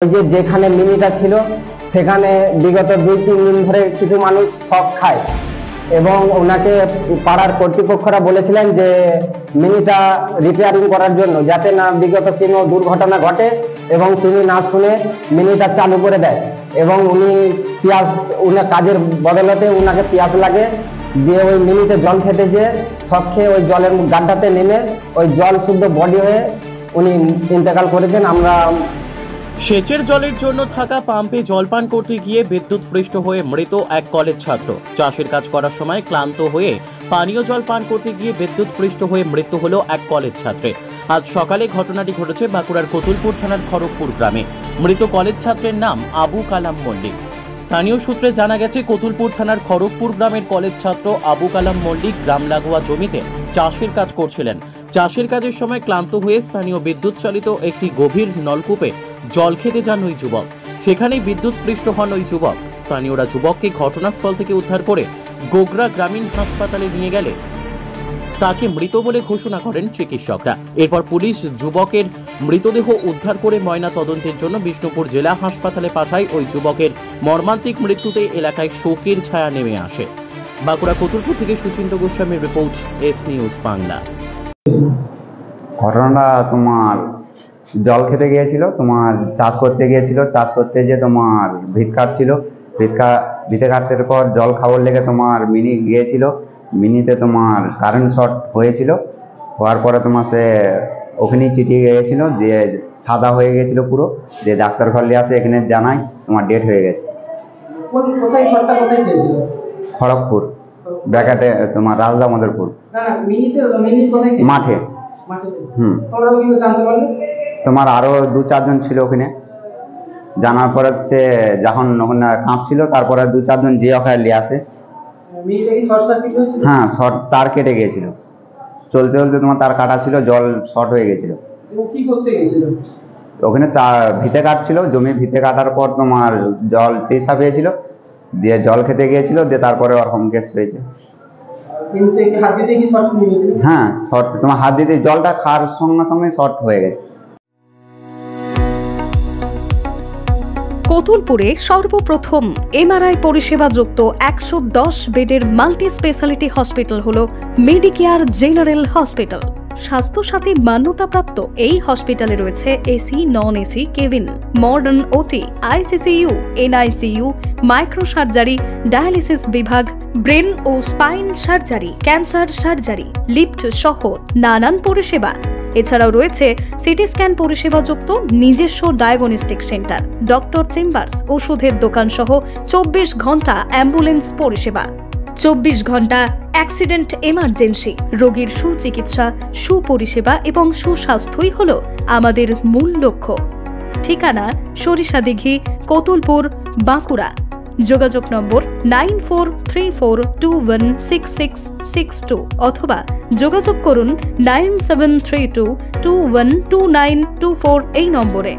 যেখানে মিনিটা ছিল সেখানে বিগত 2-3 দিন ধরে কিছু মানুষ শক খায় এবং ওনাকে পাড়ার কর্তৃপক্ষরা বলেছিলেন যে মিনিটা রিপেয়ারিং করার জন্য, যাতে না বিগত কোনো দুর্ঘটনা ঘটে, এবং তিনি না শুনে মিনিটা চালু করে দেয় এবং উনি কাজের বদলতে উনাকে পিয়াস লাগে, দিয়ে ওই মিনিতে জল খেতে যেয়ে শক খেয়ে ওই জলের গাড্ডাতে নেমে ওই জল শুদ্ধ বডি হয়ে উনি ইন্তেকাল করেছেন। আমরা সেচের জলের জন্য থাকা পাম্পে জলপান করতে গিয়ে বিদ্যুৎস্পৃষ্ট হয়ে মৃত এক কলেজ ছাত্র। চাষের কাজ করার সময় ক্লান্ত হয়ে পানীয় জল পান করতে গিয়ে বিদ্যুৎস্পৃষ্ট হয়ে মৃত্যু হলো এক কলেজ ছাত্রের। আজ সকালে ঘটনাটি ঘটেছে বাঁকুড়ার কতুলপুর থানার খড়গপুর গ্রামে। মৃত কলেজ ছাত্রের নাম আবু কালাম মল্লিক। স্থানীয় সূত্রে জানা গেছে, কতুলপুর থানার খড়গপুর গ্রামের কলেজ ছাত্র আবু কালাম মল্লিক গ্রাম লাগোয়া জমিতে চাষের কাজ করছিলেন। চাষের কাজের সময় ক্লান্ত হয়ে স্থানীয় বিদ্যুৎ চালিত একটি গভীর নলকূপে জল খেতে যান ওই যুবক। সেখানেই বিদ্যুৎস্পৃষ্ট হন ওই যুবক। স্থানীয়রা যুবককে ঘটনাস্থল থেকে উদ্ধার করে গোগরা গ্রামীণ হাসপাতালে নিয়ে গেলে তাকে মৃত বলে ঘোষণা করেন চিকিৎসকরা। এরপর পুলিশ যুবকের মৃতদেহ উদ্ধার করে ময়না তদন্তের জন্য বিষ্ণুপুর জেলা হাসপাতালে পাঠায়। ওই যুবকের মর্মান্তিক মৃত্যুতে এলাকায় শোকের ছায়া নেমে আসে। বাঁকুড়া কতুলপুর থেকে সুচিন্ত গোস্বামীর রিপোর্ট, এস নিউজ বাংলা। ঘটনাটা তোমার জল খেতে গিয়েছিল, তোমার চাষ করতে গিয়েছিল, চাষ করতে গিয়ে তোমার ভিত কাটছিল, ভিতে কাটার পর জল খাওয়ার লেগে তোমার মিনি গিয়েছিল, মিনিতে তোমার কারেন্ট শর্ট হয়েছিল। হওয়ার পরে তোমার সে ওখানেই চিটিয়ে গিয়েছিল, দিয়ে সাদা হয়ে গিয়েছিল পুরো, দিয়ে ডাক্তার ঘর নিয়ে আসে, এখানে জানাই তোমার ডেট হয়ে গেছে। খড়গপুর ব্যাকাটে তোমার রাজদা মদরপুর মাঠে। তোমার আরো 2-4 জন ছিল ওখানে। জানার পরে সে যখন ওখানে কাঁপছিল, তারপরে 2-4 জন যে ওখানে নিয়ে আসে। হ্যাঁ, শর্ট তার কেটে গিয়েছিল, চলতে চলতে তোমার তার কাটা ছিল, জল শর্ট হয়ে গেছিল। ওখানে ভিতে কাটছিল, জমি ভিতে কাটার পর তোমার জল তেষ্টা পেয়েছিল, দিয়ে জল খেতে গিয়েছিল, দিয়ে তারপরে ওরকম কেস হয়েছে। হ্যাঁ, শর্ট তোমার হাত দিতে জলটা খাওয়ার সঙ্গে সঙ্গে শর্ট হয়ে গেছে। কতুলপুরে সর্বপ্রথম এমআরআই পরিষেবা যুক্ত 110 বেডের মাল্টি স্পেশালিটি হসপিটাল হল মেডিকেয়ার জেনারেল হসপিটাল। স্বাস্থ্যসাথী মান্যতাপ্রাপ্ত এই হসপিটালে রয়েছে AC, non AC cabin, modern OT, ICCU, NICU, micro surgery, dialysis বিভাগ, ব্রেন ও spine surgery, cancer surgery, lift সহ নানান পরিষেবা। এছাড়াও রয়েছে সিটি স্ক্যান পরিষেবা যুক্ত নিজস্ব ডায়াগনস্টিক সেন্টার, ডক্টর চেম্বার্স, ওষুধের দোকান সহ 24 ঘন্টা অ্যাম্বুলেন্স পরিষেবা। 24 ঘন্টা অ্যাক্সিডেন্ট এমার্জেন্সি। রোগীর সুচিকিৎসা, সুপরিষেবা এবং সুস্বাস্থ্যই হল আমাদের মূল লক্ষ্য। ঠিকানা সরিষাদিঘি, কতুলপুর, বাঁকুড়া। যোগাযোগ নম্বর 9434216662 অথবা যোগাযোগ করুন 9732212924 এই নম্বরে।